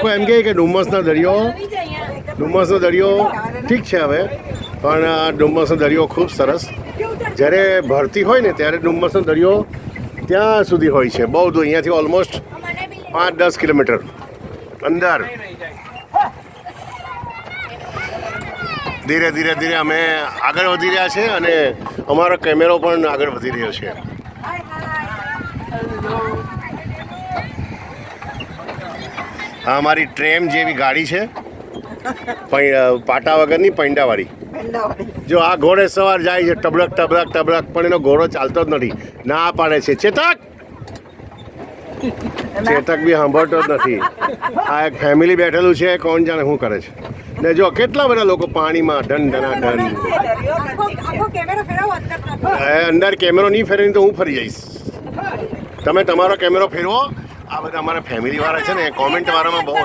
કોઈ એમ કહે કે ડુમસનો દરિયો ઠીક છે હવે, પણ ડુમસનો દરિયો ખૂબ સરસ. જ્યારે ભરતી હોય ને ત્યારે ડુમસનો દરિયો ત્યાં સુધી હોય છે, બહુ દૂર, અહીંયાથી ઓલમોસ્ટ 5-10 કિલોમીટર અંદર. ધીરે ધીરે ધીરે અમે આગળ વધી રહ્યા છે અને અમારો કેમેરો પણ આગળ વધી રહ્યો છે. આ અમારી ટ્રેન જેવી ગાડી છે, પાટા વગરની પૈંડાવાળી. જો આ ઘોડે સવાર જાય છે ટબલક ટબલક ટબલક, પણ એનો ઘોડો ચાલતો જ નથી, ના પાડે છે. ચેતક બી સાંભળતો જ નથી. આ એક ફેમિલી બેઠેલું છે, કોણ જાણે શું કરે છે. ને જો કેટલા બધા લોકો પાણીમાં ધન. અંદર કેમેરો નહીં ફેરવીને તો હું ફરી જઈશ. તમે તમારો કેમેરો ફેરવો. આ બધા અમારા ફેમિલી વાળા છે ને, કોમેન્ટ વાળામાં બહુ